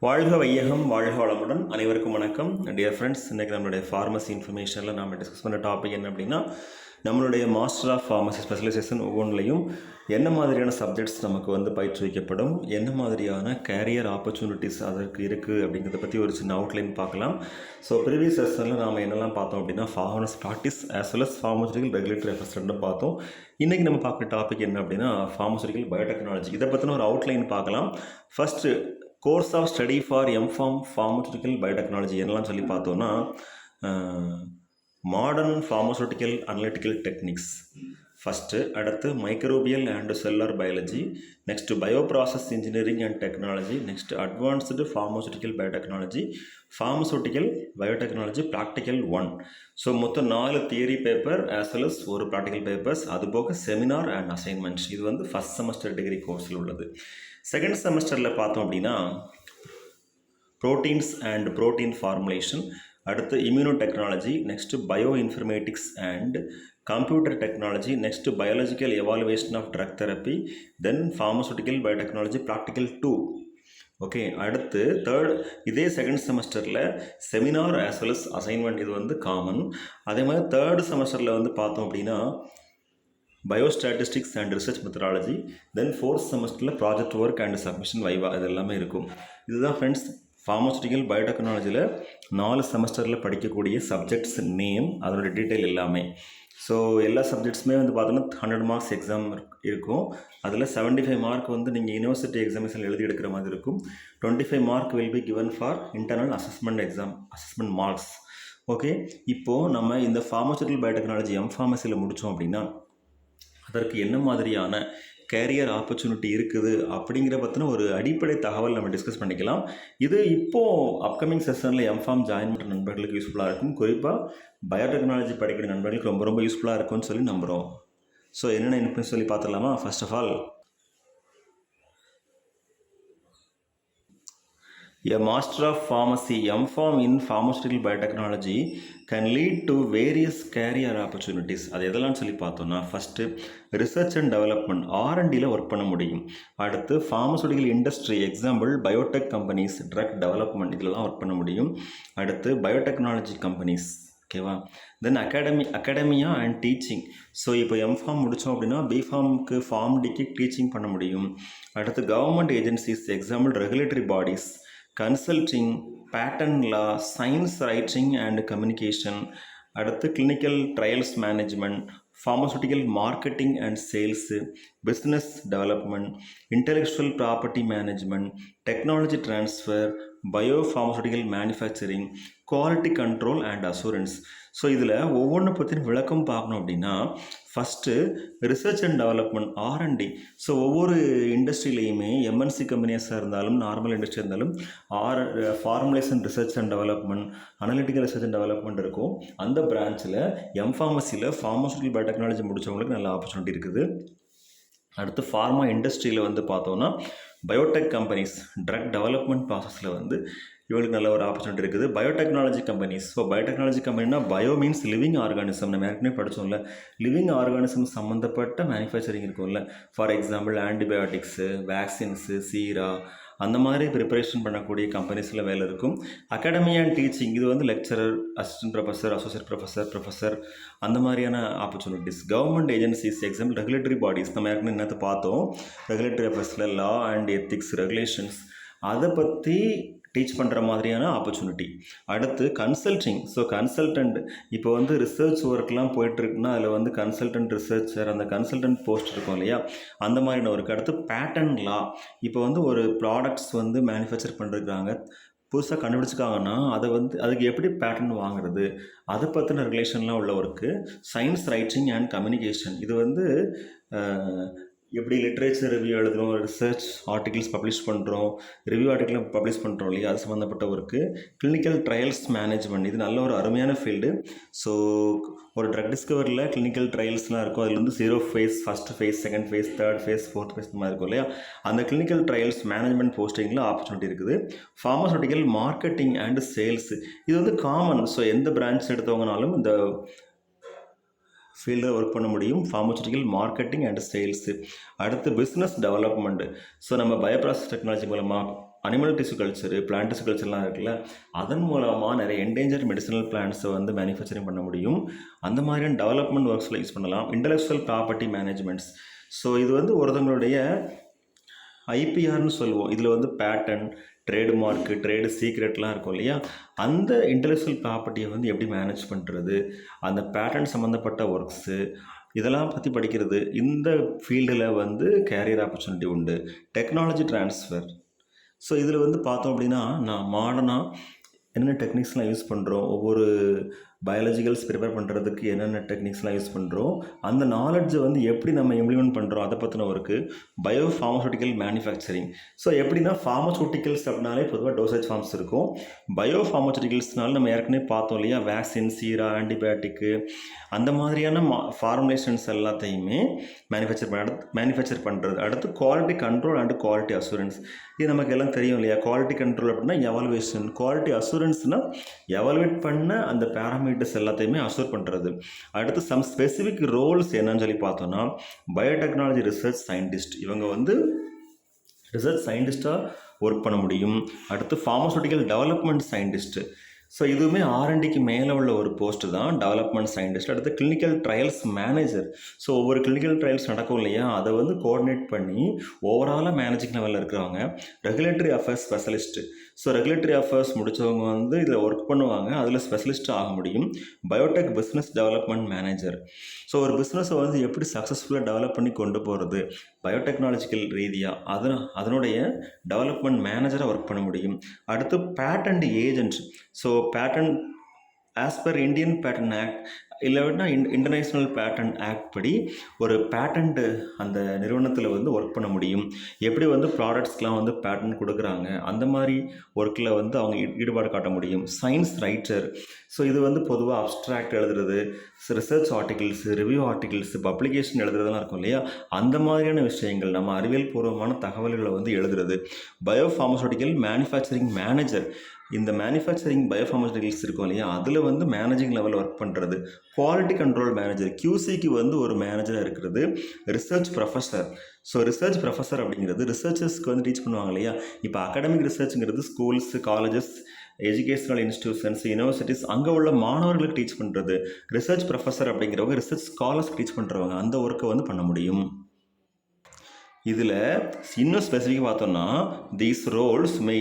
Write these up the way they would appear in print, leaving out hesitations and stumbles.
வாழ்க வையகம் வாழ்க வளமுடன் அனைவருக்கும் வணக்கம் டியர் ஃப்ரெண்ட்ஸ். இன்றைக்கி நம்மளுடைய ஃபார்மசி இன்ஃபர்மேஷனில் நாம் டிஸ்கஸ் பண்ண டாபிக் என்ன அப்படின்னா, நம்மளுடைய மாஸ்டர் ஆஃப் ஃபார்மசி ஸ்பெஷலைசேஷன் ஒவ்வொன்றிலையும் என்ன மாதிரியான சப்ஜெக்ட்ஸ் நமக்கு வந்து பயிற்றுவிக்கப்படும், என்ன மாதிரியான கேரியர் ஆப்பர்ச்சுனிட்டிஸ் அதற்கு இருக்குது அப்படிங்கிறத பற்றி ஒரு சின்ன அவுட்லைன் பார்க்கலாம். ஸோ ப்ரீவியஸ் செஷனில் நாம் என்னெல்லாம் பார்த்தோம் அப்படின்னா, pharmacy practice as well as pharmaceutical regulatory affairs ரெண்டும் பார்த்தோம். இன்றைக்கி நம்ம பார்க்குற டாபிக் என்ன அப்படின்னா, ஃபார்மசூட்டிக்கல் பயோடெக்னாலஜி. இதை பற்றின ஒரு அவுட்லைன் பார்க்கலாம். First course of study for M Pharm pharmaceutical biotechnology என்னெல்லாம் சொல்லி பார்த்தோன்னா, modern pharmaceutical analytical techniques first, அடுத்து microbial and cellular biology, next bioprocess engineering and technology, next advanced pharmaceutical biotechnology, pharmaceutical biotechnology practical 1. So மொத்தம் 4 theory paper as well as ஒரு practical papers, அதுபோக seminar and assignments. இது வந்து first semester degree கோர்ஸில் உள்ளது. Second செமஸ்டரில் பார்த்தோம் அப்படின்னா, ப்ரோட்டீன்ஸ் அண்ட் ப்ரோட்டீன் ஃபார்முலேஷன், அடுத்து immuno technology, next bio informatics and computer technology, next biological evaluation of drug therapy, then pharmaceutical biotechnology practical 2. Okay, அடுத்து தேர்ட், இதே செகண்ட் செமஸ்டரில் seminar as well as assignment, இது வந்து common. அதே மாதிரி third செமஸ்டரில் வந்து பார்த்தோம் அப்படின்னா, biostatistics and research methodology, then fourth செமஸ்டரில் ப்ராஜெக்ட் ஒர்க் அண்ட் சப்மிஷன் வைவா, இது எல்லாமே இருக்கும். இதுதான் ஃப்ரெண்ட்ஸ் ஃபார்மசூட்டிக்கல் பயோடெக்னாலஜியில் 4 செமஸ்டரில் படிக்கக்கூடிய சப்ஜெக்ட்ஸ் நேம், அதனுடைய டீட்டெயில் எல்லாமே. ஸோ எல்லா சப்ஜெக்ட்ஸுமே வந்து பார்த்தோன்னா 100 மார்க்ஸ் எக்ஸாம் இருக்கும். அதில் 75 மார்க் வந்து நீங்கள் யூனிவர்சிட்டி எக்ஸாமினேஷன் எழுதி எடுக்கிற மாதிரி இருக்கும். 25 mark will be given for internal assessment exam, assessment marks. Okay, இப்போது நம்ம இந்த ஃபார்மசூட்டிக்கல் பயோடெக்னாலஜி எம்ஃபார்மசியில் முடித்தோம் அப்படின்னா, அதற்கு என்ன மாதிரியான கேரியர் ஆப்பர்ச்சுனிட்டி இருக்குது அப்படிங்கிற பற்றின ஒரு அடிப்படை தகவல் நம்ம டிஸ்கஸ் பண்ணிக்கலாம். இது இப்போது அப்கமிங் செஷனில் எம்ஃபார்ம் ஜாயின் பண்ணுற நண்பர்களுக்கு யூஸ்ஃபுல்லாக இருக்கும். குறிப்பாக பயோடெக்னாலஜி படிக்கிற நண்பர்களுக்கு ரொம்ப ரொம்ப யூஸ்ஃபுல்லாக இருக்கும்னு சொல்லி நம்புகிறோம். ஸோ என்னென்ன இன்ஃபர்மேஷன் சொல்லி பார்த்துடலாமா? First of all, a Master of Pharmacy M.Pharm in Pharmaceutical Biotechnology can lead to various career opportunities. அது எதெல்லாம் சொல்லி பார்த்தோன்னா, ஃபஸ்ட்டு ரிசர்ச் அண்ட் டெவலப்மெண்ட், R&Dயில் ஒர்க் பண்ண முடியும். அடுத்து pharmaceutical industry, example biotech companies, drug development, இதிலலாம் ஒர்க் பண்ண முடியும். அடுத்து பயோடெக்னாலஜி கம்பெனிஸ், ஓகேவா. Then academia and teaching. So இப்போ எம்ஃபார்ம் முடித்தோம் அப்படின்னா பிஃபார்முக்கு ஃபார்ம்.டிக்கு டீச்சிங் பண்ண முடியும். அடுத்து government agencies, example regulatory bodies, consulting, patent law, science writing and communication. அடுத்து clinical trials management, pharmaceutical marketing and sales, business development, intellectual property management, technology transfer, bio pharmaceutical manufacturing, quality control and assurance. So இதில் ஒவ்வொன்றை பற்றின விளக்கம் பார்க்கணும் அப்படின்னா, first research and development, R&D. So ஒவ்வொரு இண்டஸ்ட்ரியிலையுமே MNC கம்பெனிஸாக இருந்தாலும் normal industry இருந்தாலும் formulation research and development, analytical research and development இருக்கும். அந்த பிரான்ச்சில் எம்ஃபார்மசியில் ஃபார்மசூட்டிக்கல் பயோடெக்னாலஜி முடித்தவங்களுக்கு நல்ல ஆப்பர்ச்சுனிட்டி இருக்குது. அடுத்து ஃபார்மா இண்டஸ்ட்ரியில் வந்து பார்த்தோன்னா, பயோடெக் கம்பெனிஸ், ட்ரக் டெவலப்மெண்ட் ப்ராசஸில் வந்து இவங்களுக்கு நல்ல ஒரு ஆப்பர்ச்சுனிட்டி இருக்குது. பயோடெக்னாலஜி கம்பெனிஸ், ஸோ பயோடெக்னாலஜி கம்பெனினா பயோ மீன்ஸ் லிவிங் ஆர்கானிசம். நம்ம ஏற்கனவே படித்தோம்ல, லிவிங் ஆர்கானிசம் சம்மந்தப்பட்ட மேனுஃபேக்சரிங் இருக்கும்ல. For example antibiotics, vaccines, sera, அந்த மாதிரி ப்ரிப்பரேஷன் பண்ணக்கூடிய கம்பெனிஸில் வேலை இருக்கும். அகாடமி அண்ட் டீச்சிங், இது வந்து lecturer, assistant professor, associate professor, அந்த மாதிரியான opportunities. Government agencies, example regulatory bodies, நம்ம ஏற்கனவே என்னத்தை பார்த்தோம், ரெகுலேட்டரி அஃபேர்ஸில் லா அண்ட் எத்திக்ஸ், ரெகுலேஷன்ஸ், அதை பற்றி டீச் பண்ணுற மாதிரியான ஆப்பர்ச்சுனிட்டி. அடுத்து கன்சல்டிங், ஸோ கன்சல்டன்ட், இப்போ வந்து ரிசர்ச் ஒர்க்லாம் போயிட்டுருக்குன்னா அதில் வந்து கன்சல்டன்ட் ரிசர்ச்சர், அந்த கன்சல்டன்ட் போஸ்ட் இருக்கும் இல்லையா, அந்த மாதிரியான ஒர்க். அடுத்து பேட்டன் லா, இப்போ வந்து ஒரு ப்ராடக்ட்ஸ் வந்து மேனுஃபேக்சர் பண்ணிருக்காங்க, புதுசாக கண்டுபிடிச்சிருக்காங்கன்னா அதை வந்து அதுக்கு எப்படி பேட்டன் வாங்குறது, அதை பற்றின ரிலேஷன்லாம் உள்ள work. Science writing and communication, இது வந்து எப்படி லிட்ரேச்சர் ரிவ்யூ எழுதுகிறோம், ரிசர்ச் ஆர்டிகிள்ஸ் பப்ளிஷ் பண்ணுறோம், ரிவ்யூ ஆர்டிகிள் பப்ளிஷ் பண்ணுறோம் இல்லையா, அது சம்மந்தப்பட்ட ஒர்க்கு. கிளினிக்கல் ட்ரையல்ஸ் மேனேஜ்மெண்ட், இது நல்ல ஒரு அருமையான ஃபீல்டு. ஸோ ஒரு ட்ரக் டிஸ்கவரியில் கிளினிக்கல் ட்ரையல்ஸ்லாம் இருக்கும். அதில் வந்து 0 phase, first phase, second phase, third phase, fourth phase இந்த மாதிரி இருக்கும் இல்லையா. அந்த கிளினிக்கல் ட்ரையல்ஸ் மேனேஜ்மெண்ட் போஸ்டிங்கில் ஆப்பர்ச்சுனிட்டி இருக்குது. ஃபார்மசூட்டிக்கல் மார்க்கெட்டிங் அண்ட் சேல்ஸ், இது வந்து காமன். ஸோ எந்த பிரான்ச் எடுத்தவங்கனாலும் இந்த ஃபீல்டில் ஒர்க் பண்ண முடியும். Pharmaceutical marketing and sales. அடுத்து பிஸ்னஸ் டெவலப்மெண்ட்டு, ஸோ நம்ம பயோப்ராசஸ் டெக்னாலஜி மூலமாக animal tissue culture, plant tissue கல்ச்சர்லாம் இருக்குல்ல, அதன் மூலமாக நிறைய என்டேஞ்சர் மெடிசனல் பிளான்ட்ஸை வந்து மேனுஃபேக்சரிங் பண்ண முடியும். அந்த மாதிரியான டெவலப்மெண்ட் ஒர்க்ஸில் யூஸ் பண்ணலாம். Intellectual property managements. ஸோ இது வந்து ஒருத்தங்களுடைய ஐபிஆர்னு சொல்லுவோம். இதில் வந்து பேட்டன், ட்ரேடுமார்க்கு, ட்ரேடு சீக்ரெட்லாம் இருக்கும் இல்லையா, அந்த இன்டெலெக்சுவல் ப்ராப்பர்ட்டியை வந்து எப்படி மேனேஜ் பண்ணுறது, அந்த பேட்டன் சம்மந்தப்பட்ட ஒர்க்ஸு, இதெல்லாம் பற்றி படிக்கிறது. இந்த ஃபீல்டில் வந்து கேரியர் ஆப்பர்ச்சுனிட்டி உண்டு. Technology transfer. ஸோ இதில் வந்து பார்த்தோம் அப்படின்னா, நான் மாடர்னாக என்னென்ன டெக்னிக்ஸ்லாம் யூஸ் பண்ணுறோம், ஒவ்வொரு பயாலஜிக்கல்ஸ் ப்ரிப்பேர் பண்ணுறதுக்கு என்னென்ன டெக்னிக்ஸ்லாம் யூஸ் பண்ணுறோம், அந்த நாலெட்ஜை வந்து எப்படி நம்ம இம்ப்ளிமெண்ட் பண்ணுறோம், அதை பற்றின work. Bio pharmaceutical manufacturing. So எப்படின்னா, ஃபார்மசூட்டிக்கல்ஸ் அப்படின்னாலே பொதுவாக டோசேஜ் ஃபார்ம்ஸ் இருக்கும். பயோ ஃபார்மசூட்டிக்கல்ஸ்னால நம்ம ஏற்கனவே பார்த்தோம் இல்லையா, வேக்சின், சீரா, ஆன்டிபயோட்டிக்கு, அந்த மாதிரியான ஃபார்முலேஷன்ஸ் எல்லாத்தையுமே மேனுஃபேக்சர் பண்ணுறது. அடுத்து quality control and quality assurance. இது நமக்கு எல்லாம் தெரியும் இல்லையா. குவாலிட்டி கண்ட்ரோல் அப்படின்னா எவாலுவேஷன், குவாலிட்டி அசூரன்ஸ்னால் எவாலுவேட் பண்ண அந்த பேராமீட்டர்ஸ் எல்லாத்தையுமே அசூர் பண்ணுறது. அடுத்து சம் ஸ்பெசிஃபிக் ரோல்ஸ் என்னன்னு சொல்லி பார்த்தோன்னா, பயோடெக்னாலஜி ரிசர்ச் சயின்டிஸ்ட், இவங்க வந்து ரிசர்ச் சயின்டிஸ்ட்டாக ஒர்க் பண்ண முடியும். அடுத்து ஃபார்மசூட்டிக்கல் டெவலப்மெண்ட் சயின்டிஸ்ட்டு. ஸோ இதுவுமே ஆர்என்டிக்கு மேலே உள்ள ஒரு போஸ்ட்டு தான் டெவலப்மெண்ட் சயின்டிஸ்ட். அடுத்து கிளினிக்கல் ட்ரையல்ஸ் மேனேஜர். ஸோ ஒவ்வொரு கிளினிக்கல் ட்ரையல்ஸ் நடக்கும் இல்லையா, அதை வந்து கோஆர்டினேட் பண்ணி ஓவராலாக மேனேஜிங் லெவலில் இருக்கிறவங்க. Regulatory affairs specialist. So regulatory affairs முடித்தவங்க வந்து இதில் ஒர்க் பண்ணுவாங்க, அதில் ஸ்பெஷலிஸ்ட் ஆக முடியும். Biotech business development manager. So ஒரு பிஸ்னஸை வந்து எப்படி சக்ஸஸ்ஃபுல்லாக டெவலப் பண்ணி கொண்டு போகிறது பயோடெக்னாலஜிக்கல் ரீதியாக, அதனுடைய டெவலப்மெண்ட் மேனேஜராக ஒர்க் பண்ண முடியும். அடுத்து patent agent. So patent as per Indian patent act இல்லைன்னா இன்டர்நேஷ்னல் பேட்டன் ஆக்ட் படி ஒரு பேட்டன்ட்டு அந்த நிறுவனத்தில் வந்து ஒர்க் பண்ண முடியும். எப்படி வந்து ப்ராடக்ட்ஸ்க்கெலாம் வந்து பேட்டன் கொடுக்குறாங்க, அந்த மாதிரி ஒர்க்கில் வந்து அவங்க ஈடுபாடு காட்ட முடியும். Science writer. ஸோ இது வந்து பொதுவாக அப்ஸ்ட்ராக்ட் எழுதுறது, research articles, review articles, publication எழுதுறதுலாம் இருக்கும் இல்லையா, அந்த மாதிரியான விஷயங்கள் நம்ம அறிவியல் பூர்வமான தகவல்களை வந்து எழுதுறது. Bio pharmaceutical manufacturing manager. இந்த மேனுஃபேக்சரிங் பயோஃபார்மசூட்டிகல்ஸ் இருக்கும் இல்லையா, அதில் வந்து மேனேஜிங் லெவல் ஒர்க் பண்ணுறது. குவாலிட்டி கண்ட்ரோல் மேனேஜர், QCக்கு வந்து ஒரு மேனேஜராக இருக்கிறது. Research professor. So research professor அப்படிங்கிறது ரிசர்ச்சர்ஸ்க்கு வந்து டீச் பண்ணுவாங்க இல்லையா. இப்போ அகாடமிக் ரிசர்ச்சுங்கிறது schools, colleges, educational institutions, universities, அங்கே உள்ள மாணவர்களுக்கு டீச் பண்ணுறது. ரிசர்ச் ப்ரொஃபஸர் அப்படிங்கிறவங்க ரிசர்ச் ஸ்காலர்ஸ்க்கு டீச் பண்ணுறவங்க, அந்த ஒர்க்கை வந்து பண்ண முடியும். இதில் இன்னும் ஸ்பெசிஃபிக்காக பார்த்தோம்னா, தீஸ் ரோல்ஸ் மே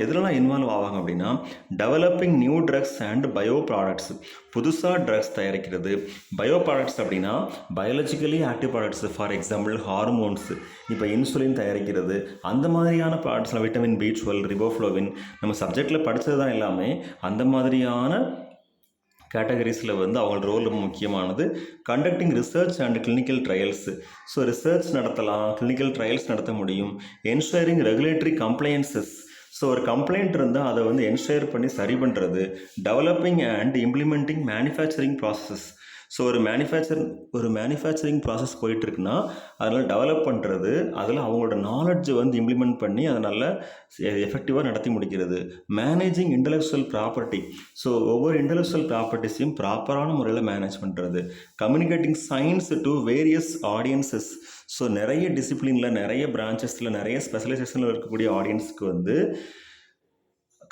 எதுலலாம் இன்வால்வ் ஆவாங்க அப்படின்னா, developing new drugs and bio products. புதுசாக ட்ரக்ஸ் தயாரிக்கிறது. பயோ ப்ராடக்ட்ஸ் அப்படின்னா biologically active products. For example hormones, இப்போ இன்சுலின் தயாரிக்கிறது, அந்த மாதிரியான ப்ராடக்ட்ஸில் விட்டமின் B12, ரிபோஃப்ளோவின், நம்ம சப்ஜெக்டில் படித்தது தான் எல்லாமே. அந்த மாதிரியான கேட்டகரிஸில் வந்து அவங்களோட ரோல் ரொம்ப முக்கியமானது. Conducting research and clinical trails. So research நடத்தலாம், கிளினிக்கல் ட்ரையல்ஸ் நடத்த முடியும். Ensuring regulatory compliances. ஸோ ஒரு கம்ப்ளைண்ட் இருந்தால் அதை வந்து என்ஷூர் பண்ணி சரி பண்ணுறது. Developing and implementing manufacturing processes. So ஒரு மேனுஃபேக்சரிங் ப்ராசஸ் போயிட்டுருக்குன்னா அதில் டெவலப் பண்ணுறது, அதில் அவங்களோட நாலெட்ஜை வந்து இம்ப்ளிமெண்ட் பண்ணி அதை நல்லா எஃபெக்டிவாக நடத்தி முடிக்கிறது. Managing intellectual property. ஸோ ஒவ்வொரு இன்டெலெக்சுவல் ப்ராப்பர்ட்டிஸையும் ப்ராப்பரான முறையில் மேனேஜ் பண்ணுறது. Communicating science to various audiences. So நிறைய டிசிப்ளினில், நிறைய பிரான்ச்சஸில், நிறைய ஸ்பெஷலைசேஷனில் இருக்கக்கூடிய ஆடியன்ஸுக்கு வந்து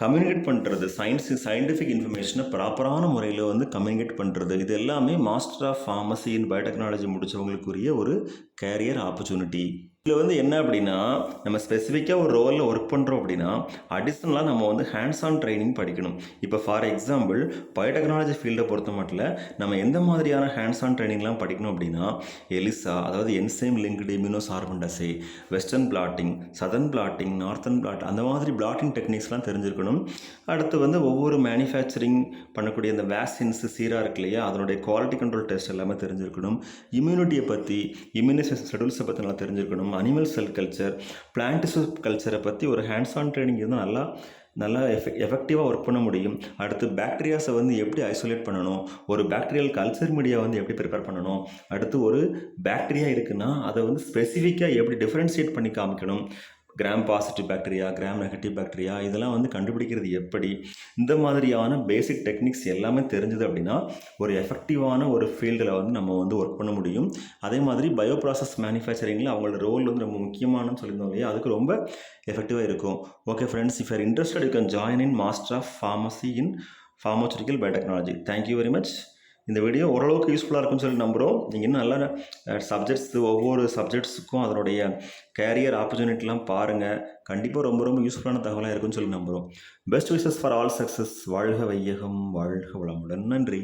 கம்யூனிகேட் பண்ணுறது, சயின்டிஃபிக் இன்ஃபர்மேஷனை ப்ராப்பரான முறையில் வந்து கம்யூனிகேட் பண்ணுறது. இது எல்லாமே master of pharmacy in biotechnology முடித்தவங்களுக்குரிய ஒரு கேரியர் ஆப்பர்ச்சுனிட்டி. இதில் வந்து என்ன அப்படின்னா, நம்ம ஸ்பெசிஃபிக்காக ஒரு ரோலில் ஒர்க் பண்ணுறோம் அப்படின்னா அடிஷ்னலாக நம்ம வந்து ஹேண்ட்ஸ் ஆன் ட்ரைனிங் படிக்கணும். இப்போ ஃபார் எக்ஸாம்பிள் பயோடெக்னாலஜி ஃபீல்டை பொறுத்த மட்டும் நம்ம எந்த மாதிரியான ஹேண்ட்ஸ் ஆன் ட்ரைனிங்லாம் படிக்கணும் அப்படின்னா, எலிசா, அதாவது enzyme linked immunosorbent assay, western blotting, southern blotting, northern blot, அந்த மாதிரி பிளாட்டிங் டெக்னிக்ஸ்லாம் தெரிஞ்சிருக்கணும். அடுத்து வந்து ஒவ்வொரு மேனுஃபேக்சரிங் பண்ணக்கூடிய இந்த வேக்சின்ஸு, சீரா இருக்கு இல்லையா, அதனுடைய குவாலிட்டி கண்ட்ரோல் டெஸ்ட் எல்லாமே தெரிஞ்சிருக்கணும். இம்யூனிட்டியை பற்றி, இம்யூனைசேஷன் ஷெடியூல்ஸை பற்றி நல்லா தெரிஞ்சிருக்கணும். Animal cell culture, plant tissue கல்ச்சரை பற்றி ஒரு ஹேண்ட்ஸ் ஆன் ட்ரைனிங் இருந்தால் நல்லா எஃபெக்டிவாக ஒர்க் பண்ண முடியும். அடுத்து பாக்டீரியாஸை வந்து எப்படி ஐசோலேட் பண்ணணும், ஒரு பாக்டீரியல் கல்ச்சர் மீடியா வந்து எப்படி ப்ரிப்பேர் பண்ணணும், அடுத்து ஒரு பாக்டீரியா இருக்குன்னா அதை வந்து ஸ்பெசிஃபிக்காக எப்படி டிஃப்ரென்ஷியேட் பண்ணி காமிக்கணும், gram positive bacteria, gram negative bacteria இதெல்லாம் வந்து கண்டுபிடிக்கிறது எப்படி, இந்த மாதிரியான பேசிக் டெக்னிக்ஸ் எல்லாமே தெரிஞ்சது அப்படின்னா ஒரு எஃபெக்டிவான ஒரு ஃபீல்டில் வந்து நம்ம வந்து ஒர்க் பண்ண முடியும். அதே மாதிரி பயோ ப்ராசஸ் மேனுஃபேக்சரிங்கில் அவங்களோட ரோல் வந்து ரொம்ப முக்கியமானு சொல்லியிருந்தோம் இல்லையா, அதுக்கு ரொம்ப எஃபெக்டிவாக இருக்கும். Okay friends, if you are interested you can join in master of pharmacy in pharmaceutical biotechnology. Thank you very much. இந்த வீடியோ ஓரளவுக்கு யூஸ்ஃபுல்லாக இருக்குன்னு சொல்லி நம்புகிறோம். நீங்கள் இன்னும் நல்லா சப்ஜெக்ட்ஸ், ஒவ்வொரு சப்ஜெக்ட்ஸுக்கும் அதனுடைய கேரியர் ஆப்பர்ச்சுனிட்டிலாம் பாருங்கள். கண்டிப்பாக ரொம்ப ரொம்ப யூஸ்ஃபுல்லான தகவலாக இருக்குன்னு சொல்லி நம்புகிறோம். Best wishes for all success. வாழ்க வையகம், வாழ்க வளமுடன். நன்றி.